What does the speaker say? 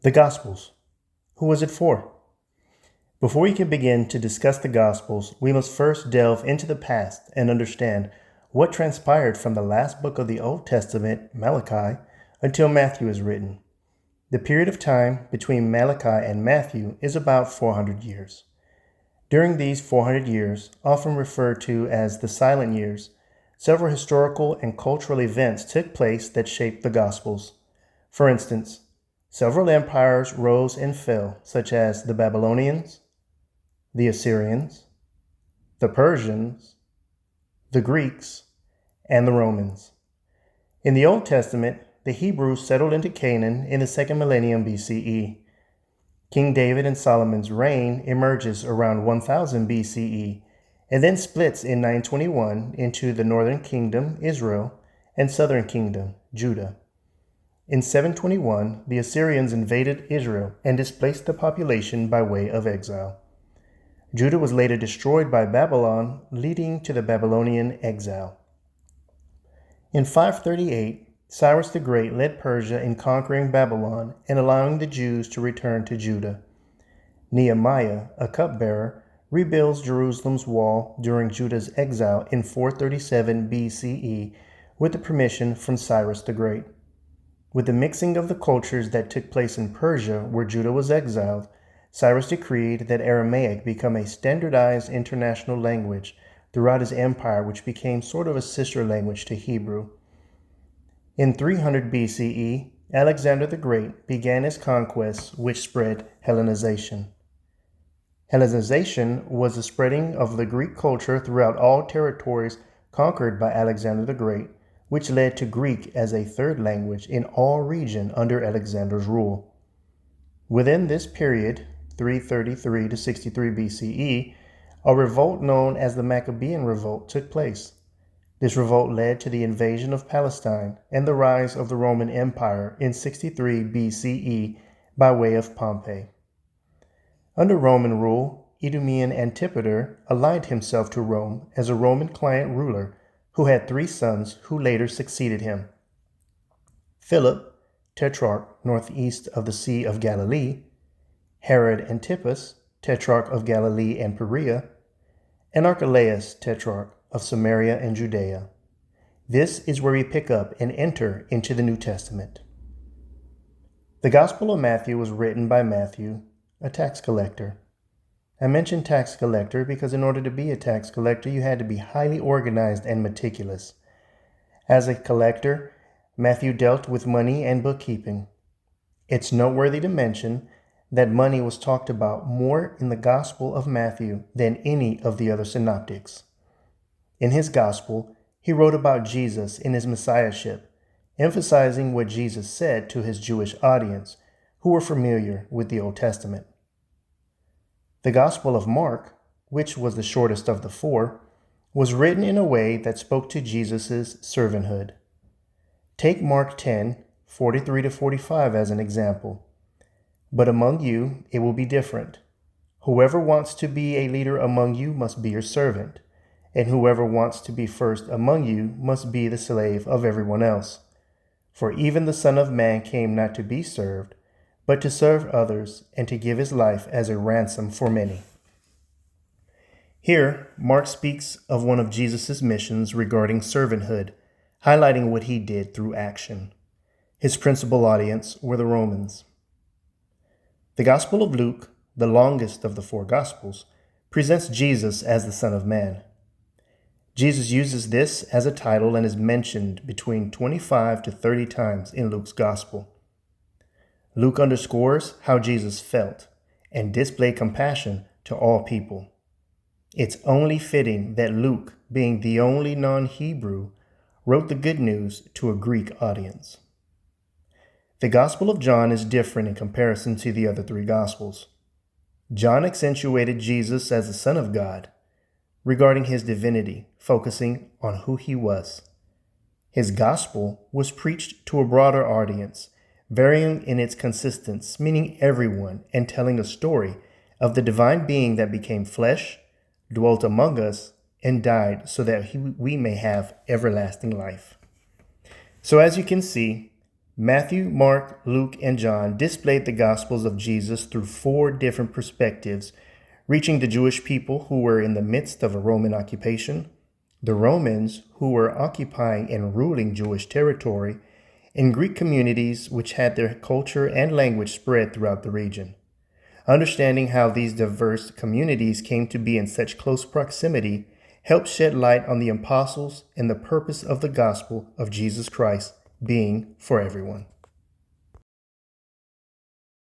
The Gospels. Who was it for? Before we can begin to discuss the Gospels, we must first delve into the past and understand what transpired from the last book of the Old Testament, Malachi, until Matthew is written. The period of time between Malachi and Matthew is about 400 years. During these 400 years, often referred to as the silent years, several historical and cultural events took place that shaped the Gospels. For instance, several empires rose and fell, such as the Babylonians, the Assyrians, the Persians, the Greeks, and the Romans. In the Old Testament, the Hebrews settled into Canaan in the second millennium BCE. King David and Solomon's reign emerges around 1000 BCE and then splits in 921 into the northern kingdom, Israel, and southern kingdom, Judah. In 721, the Assyrians invaded Israel and displaced the population by way of exile. Judah was later destroyed by Babylon, leading to the Babylonian exile. In 538, Cyrus the Great led Persia in conquering Babylon and allowing the Jews to return to Judah. Nehemiah, a cupbearer, rebuilds Jerusalem's wall during Judah's exile in 437 BCE with the permission from Cyrus the Great. With the mixing of the cultures that took place in Persia, where Judah was exiled, Cyrus decreed that Aramaic become a standardized international language throughout his empire, which became sort of a sister language to Hebrew. In 300 BCE, Alexander the Great began his conquests, which spread Hellenization. Hellenization was the spreading of the Greek culture throughout all territories conquered by Alexander the Great, which led to Greek as a third language in all region under Alexander's rule. Within this period, 333 to 63 BCE, a revolt known as the Maccabean Revolt took place. This revolt led to the invasion of Palestine and the rise of the Roman Empire in 63 BCE by way of Pompey. Under Roman rule, Idumean Antipater aligned himself to Rome as a Roman client ruler who had 3 sons who later succeeded him: Philip, tetrarch northeast of the Sea of Galilee; Herod Antipas, tetrarch of Galilee and Perea; and Archelaus, tetrarch of Samaria and Judea. This is where we pick up and enter into the New Testament. The Gospel of Matthew was written by Matthew, a tax collector. I mentioned tax collector because in order to be a tax collector, you had to be highly organized and meticulous. As a collector, Matthew dealt with money and bookkeeping. It's noteworthy to mention that money was talked about more in the Gospel of Matthew than any of the other synoptics. In his Gospel, he wrote about Jesus in his messiahship, emphasizing what Jesus said to his Jewish audience, who were familiar with the Old Testament. The Gospel of Mark, which was the shortest of the 4, was written in a way that spoke to Jesus' servanthood. Take Mark 10, 43 to 45 as an example. But among you it will be different. Whoever wants to be a leader among you must be your servant, and whoever wants to be first among you must be the slave of everyone else. For even the Son of Man came not to be served, but to serve others and to give his life as a ransom for many. Here, Mark speaks of one of Jesus' missions regarding servanthood, highlighting what he did through action. His principal audience were the Romans. The Gospel of Luke, the longest of the 4 Gospels, presents Jesus as the Son of Man. Jesus uses this as a title and is mentioned between 25 to 30 times in Luke's Gospel. Luke underscores how Jesus felt and displayed compassion to all people. It's only fitting that Luke, being the only non-Hebrew, wrote the good news to a Greek audience. The Gospel of John is different in comparison to the other 3 Gospels. John accentuated Jesus as the Son of God, regarding his divinity, focusing on who he was. His Gospel was preached to a broader audience, varying in its consistence, meaning everyone, and telling a story of the divine being that became flesh, dwelt among us, and died so that we may have everlasting life. So as you can see, Matthew, Mark, Luke, and John displayed the Gospels of Jesus through 4 different perspectives, reaching the Jewish people who were in the midst of a Roman occupation, the Romans who were occupying and ruling Jewish territory, and Greek communities which had their culture and language spread throughout the region. Understanding how these diverse communities came to be in such close proximity helps shed light on the apostles and the purpose of the gospel of Jesus Christ being for everyone.